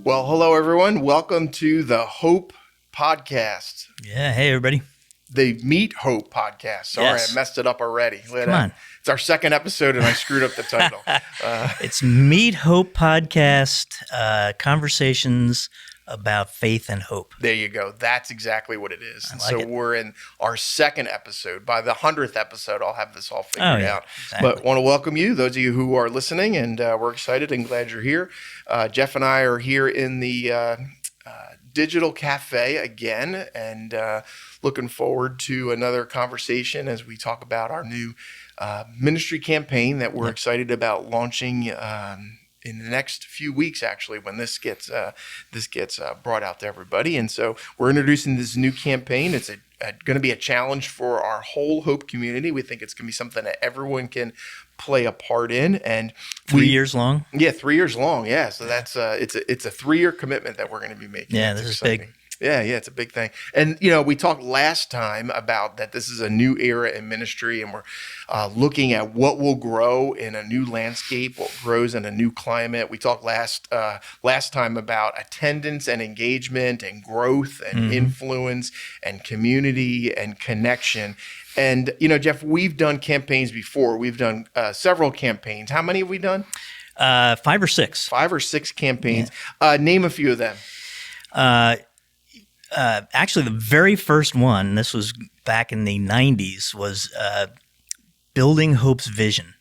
Well, hello, everyone. Welcome to the Hope Podcast. Yeah. Hey, everybody. The Meet Hope Podcast. Sorry, Yes. I messed it up already. Come on. It's our second episode, and I screwed up the title. It's Meet Hope Podcast, conversations about faith and hope. There you go. That's exactly what it is. And like so it. we're in our second episode. By the 100th episode, I'll have this all figured out. Exactly. But want to welcome you, those of you who are listening, and we're excited and glad you're here. Jeff and I are here in the Digital Cafe again, and looking forward to another conversation as we talk about our new ministry campaign that we're excited about launching in the next few weeks, actually, when this gets brought out to everybody. And so we're introducing this new campaign. It's going to be a challenge for our whole Hope community. We think it's going to be something that everyone can play a part in. And 3 years long. Yeah, 3 years long. Yeah, so that's it's a 3-year commitment that we're going to be making. Yeah, That's this is exciting. big. Yeah, it's a big thing. And, we talked last time about that this is a new era in ministry, and we're looking at what will grow in a new landscape, what grows in a new climate. We talked last time about attendance and engagement and growth and influence and community and connection. And, Jeff, we've done campaigns before. We've done several campaigns. How many have we done? 5 or 6. 5 or 6 campaigns. Name a few of them. Actually, the very first one, this was back in the 90s, was Building Hope's Vision.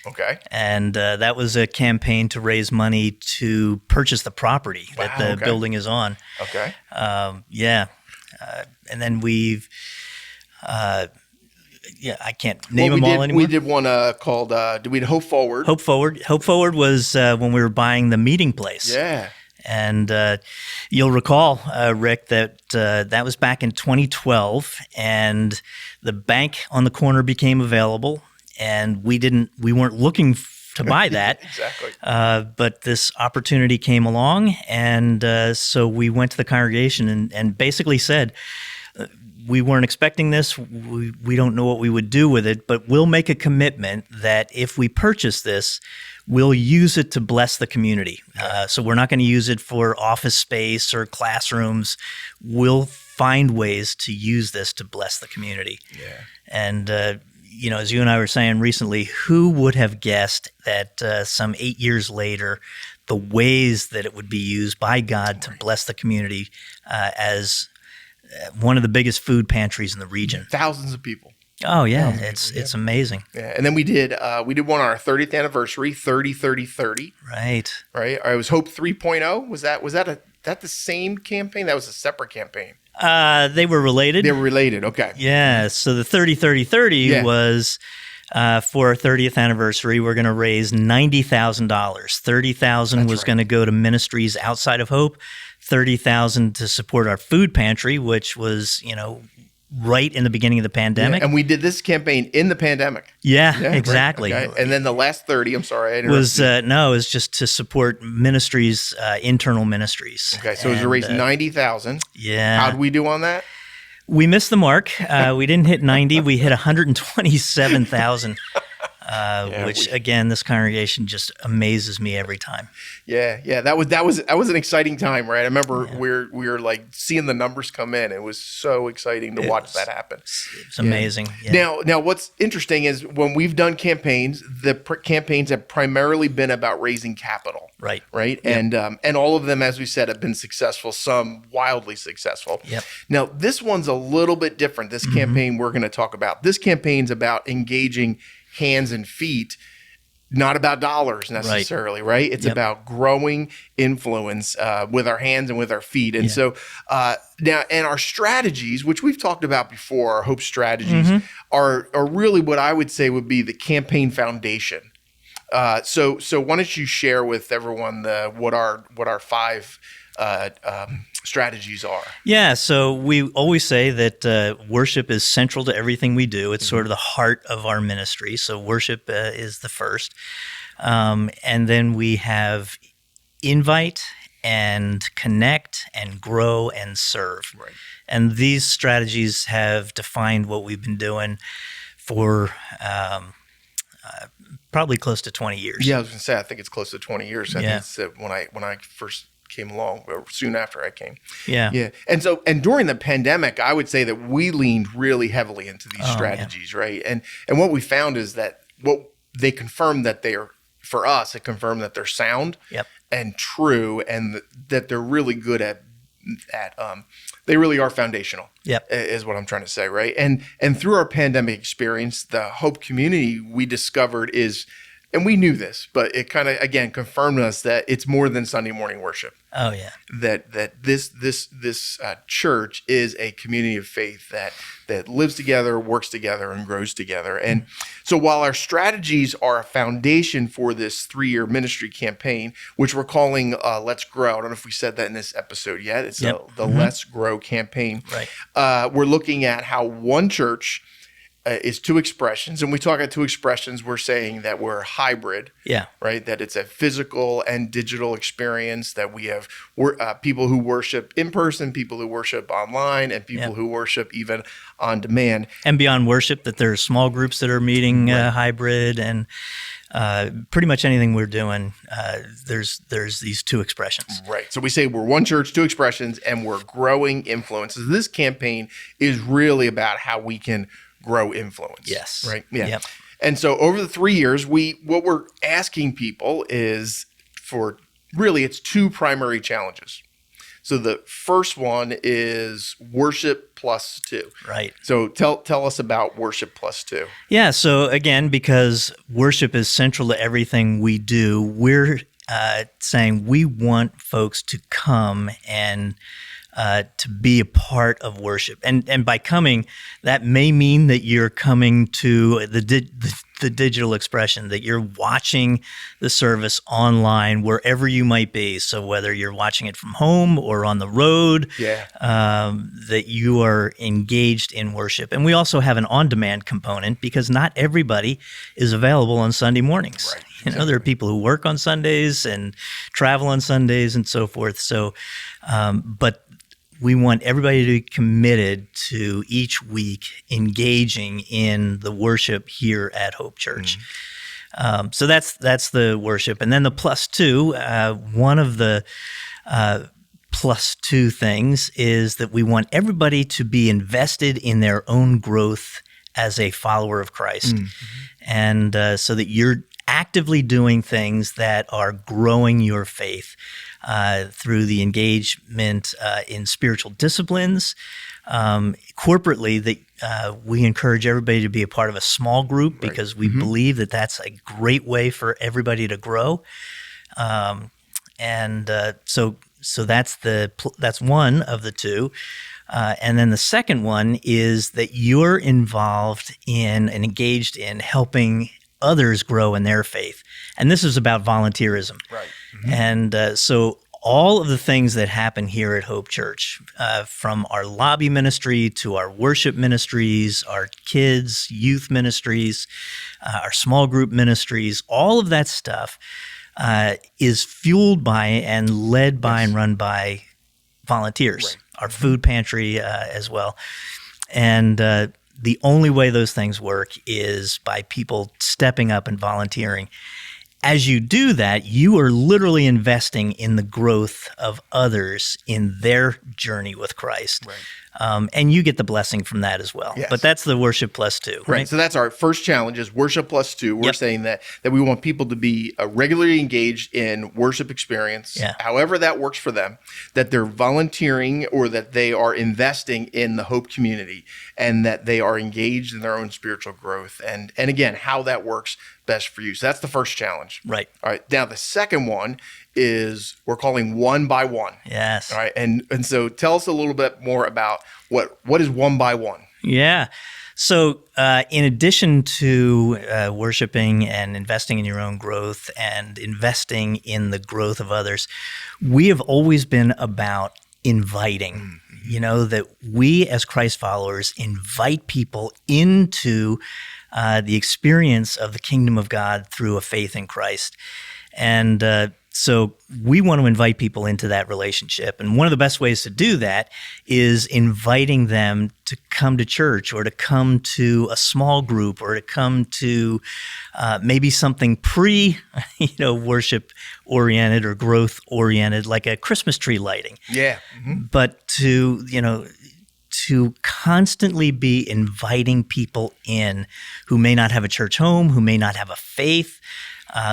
Okay. And that was a campaign to raise money to purchase the property that the building is on. Okay. And then we've, I can't name them all anymore. We did one called, we did Hope Forward. Hope Forward. Hope Forward was when we were buying the meeting place. Yeah. And you'll recall, Rick, that that was back in 2012, and the bank on the corner became available, and we weren't looking to buy that. Exactly. But this opportunity came along, and so we went to the congregation and basically said, we weren't expecting this. We don't know what we would do with it, but we'll make a commitment that if we purchase this, we'll use it to bless the community. So we're not going to use it for office space or classrooms. We'll find ways to use this to bless the community. Yeah. And, as you and I were saying recently, who would have guessed that some 8 years later, the ways that it would be used by God to bless the community as one of the biggest food pantries in the region. Thousands of people. Oh yeah, it's amazing. Yeah, and then we did one on our 30th anniversary, 30-30-30. Right. Right. I was Hope 3.0. Was that the same campaign? That was a separate campaign. They were related. They were related. Okay. Yeah. So the 30-30-30 was for our 30th anniversary. We're going to raise $90,000. $30,000 was going to go to ministries outside of Hope. $30,000 to support our food pantry, which was right in the beginning of the pandemic. Yeah, and we did this campaign in the pandemic. Yeah, exactly. Right. Okay. And then the last 30, I'm sorry, I interrupted. It was just to support ministries, internal ministries. Okay, so it was to raise $90,000. Yeah. How'd we do on that? We missed the mark. We didn't hit 90. We hit 127,000. Which again, this congregation just amazes me every time. Yeah, that was an exciting time, right? I remember we were like seeing the numbers come in. It was so exciting to watch that happen. It's amazing. Yeah. Now, what's interesting is when we've done campaigns, the campaigns have primarily been about raising capital, right? Yep. And all of them, as we said, have been successful. Some wildly successful. Yep. Now, this one's a little bit different. This campaign we're going to talk about. This campaign's about engaging hands and feet, not about dollars necessarily, right? It's about growing influence with our hands and with our feet. And so now, and our strategies, which we've talked about before, our Hope strategies are really what I would say would be the campaign foundation. So why don't you share with everyone what our 5 strategies are? Yeah, so we always say that worship is central to everything we do. It's sort of the heart of our ministry. So worship is the first. And then we have invite and connect and grow and serve. Right. And these strategies have defined what we've been doing for probably close to 20 years. Yeah, I was going to say, I think it's close to 20 years. I think it's when I first came along, or soon after I came. Yeah. Yeah. And during the pandemic, I would say that we leaned really heavily into these strategies, right? And what we found is that what they confirmed that they are, for us, it confirmed that they're sound Yep. and true, and that they're really good at they really are foundational. Yep. Is what I'm trying to say, right? And through our pandemic experience, the Hope community we discovered is, and we knew this, but it kind of again confirmed us that it's more than Sunday morning worship. Oh yeah. That this church is a community of faith that lives together, works together, and grows together. And so while our strategies are a foundation for this 3-year ministry campaign, which we're calling Let's Grow. I don't know if we said that in this episode yet. It's the Let's Grow campaign. Right. We're looking at how one church is 2 expressions. And we talk about 2 expressions, we're saying that we're hybrid. Yeah. Right? That it's a physical and digital experience, that we have people who worship in person, people who worship online, and people who worship even on demand. And beyond worship, that there are small groups that are meeting hybrid, and pretty much anything we're doing, there's these 2 expressions. Right. So we say we're one church, 2 expressions, and we're growing influences. This campaign is really about how we can grow influence. Yes. Right. Yeah. Yep. And so over the 3 years, what we're asking people is it's 2 primary challenges. So the first one is worship plus 2. Right. So tell us about worship plus 2. Yeah. So again, because worship is central to everything we do, we're saying we want folks to come and to be a part of worship. And by coming, that may mean that you're coming to the digital expression, that you're watching the service online wherever you might be. So whether you're watching it from home or on the road, that you are engaged in worship. And we also have an on-demand component, because not everybody is available on Sunday mornings. Right. You know, there are people who work on Sundays and travel on Sundays and so forth. So, but we want everybody to be committed to each week engaging in the worship here at Hope Church. So that's the worship. And then the plus 2, one of the plus 2 things is that we want everybody to be invested in their own growth as a follower of Christ. And so that you're actively doing things that are growing your faith through the engagement in spiritual disciplines. Corporately, that we encourage everybody to be a part of a small group, because we believe that that's a great way for everybody to grow. So that's one of the 2. And then the second one is that you're involved in and engaged in helping others grow in their faith. And this is about volunteerism. Right. And so all of the things that happen here at Hope Church, from our lobby ministry to our worship ministries, our kids, youth ministries, our small group ministries, all of that stuff is fueled by and led by and run by volunteers. Right. Our food pantry as well. And the only way those things work is by people stepping up and volunteering. As you do that, you are literally investing in the growth of others in their journey with Christ. Right. And you get the blessing from that as well. Yes. But that's the worship plus 2, right? So that's our first challenge, is worship plus 2. We're saying that we want people to be regularly engaged in worship experience, however that works for them, that they're volunteering or that they are investing in the Hope community, and that they are engaged in their own spiritual growth. And again, how that works best for you. So that's the first challenge. Right. All right. Now the second one is we're calling one by one. Yes. All right. And so tell us a little bit more about what is one by one. Yeah. So in addition to worshiping and investing in your own growth and investing in the growth of others, we have always been about inviting. You know, that we as Christ followers invite people into the experience of the kingdom of God through a faith in Christ. And So we want to invite people into that relationship. And one of the best ways to do that is inviting them to come to church or to come to a small group or to come to maybe something worship oriented or growth oriented, like a Christmas tree lighting. Yeah. Mm-hmm. But to constantly be inviting people in who may not have a church home, who may not have a faith,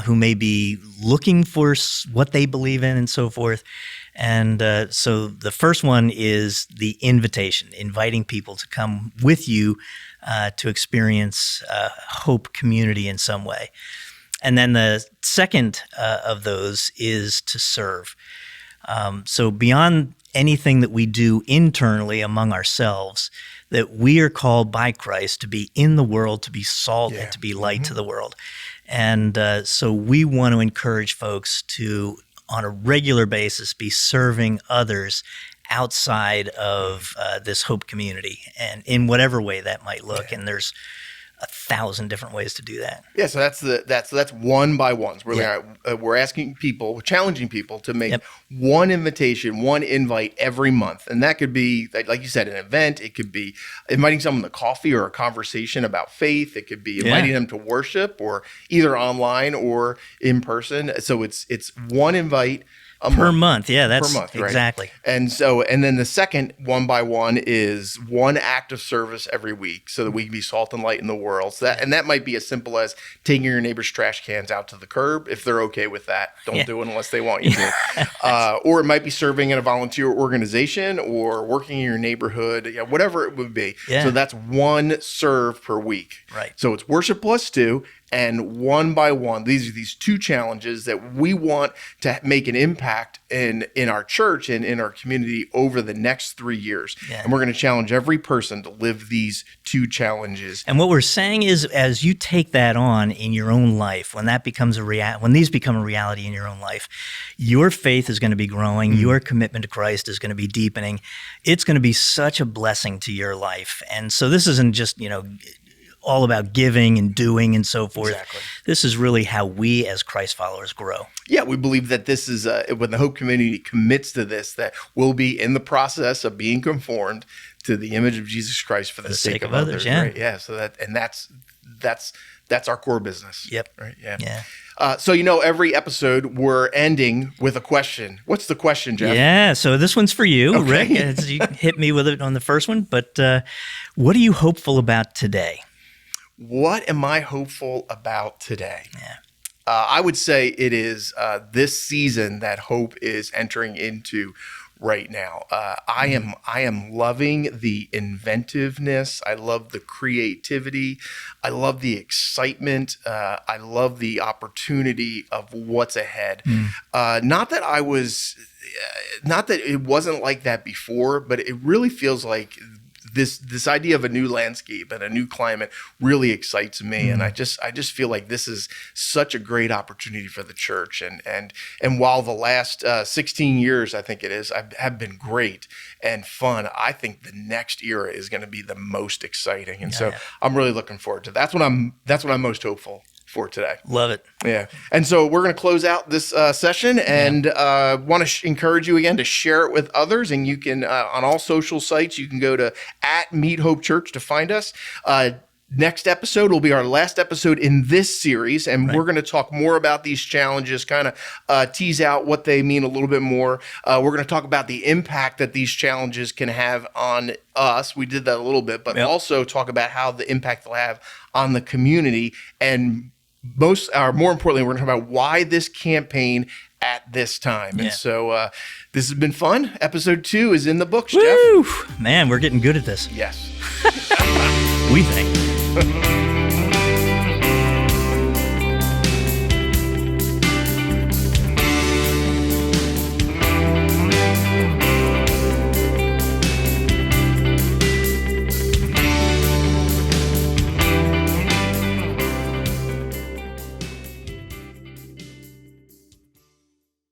who may be looking for what they believe in and so forth. And so the first one is the invitation, inviting people to come with you to experience Hope community in some way. And then the second of those is to serve. So beyond anything that we do internally among ourselves, that we are called by Christ to be in the world, to be salt, and to be light to the world. And so we want to encourage folks to, on a regular basis, be serving others outside of this Hope community, and in whatever way that might look. And there's 1,000 different ways to do that. Yeah, so that's one by ones. We're asking people, we're challenging people to make one invitation, one invite every month, and that could be, like you said, an event. It could be inviting someone to coffee or a conversation about faith. It could be inviting them to worship, or either online or in person. So it's one invite per month. Yeah, that's per month, right? Exactly. And then the second one by one is one act of service every week, so that we can be salt and light in the world. So that might be as simple as taking your neighbor's trash cans out to the curb, if they're okay with that. Don't do it unless they want you to. Or it might be serving in a volunteer organization or working in your neighborhood, whatever it would be. So that's one serve per week. Right. So it's worship plus 2. And one by one, these are these 2 challenges that we want to make an impact in our church and in our community over the next 3 years. And we're going to challenge every person to live these 2 challenges. And what we're saying is, as you take that on in your own life, when that becomes when these become a reality in your own life, your faith is going to be growing. Your commitment to Christ is going to be deepening. It's going to be such a blessing to your life. And so this isn't just, all about giving and doing and so forth. Exactly. This is really how we as Christ followers grow. Yeah, we believe that this is, when the Hope community commits to this, that we'll be in the process of being conformed to the image of Jesus Christ for the sake of others. Right? Yeah. So that's our core business. Yep. Right. Yeah. Yeah. So every episode we're ending with a question. What's the question, Jeff? Yeah. So this one's for you, Okay. Rick. You hit me with it on the first one, but what are you hopeful about today? What am I hopeful about today? Yeah. I would say it is this season that Hope is entering into right now. I am loving the inventiveness. I love the creativity. I love the excitement. I love the opportunity of what's ahead. Not that it wasn't like that before, but it really feels like this idea of a new landscape and a new climate really excites me. And I just feel like this is such a great opportunity for the church. And while the last 16 years, I think it is, have been great and fun, I think the next era is going to be the most exciting. And I'm really looking forward to that. That's what I'm most hopeful for today. Love it. Yeah. And so we're going to close out this session and want to encourage you again to share it with others. And you can, on all social sites, you can go to @MeetHopeChurch to find us. Next episode will be our last episode in this series, and we're going to talk more about these challenges, kind of tease out what they mean a little bit more. We're going to talk about the impact that these challenges can have on us. We did that a little bit, but also talk about how the impact they'll have on the community. And more importantly, we're going to talk about why this campaign at this time. And so this has been fun. Episode 2 is in the books, Woo! Jeff. Man, we're getting good at this. Yes. We think.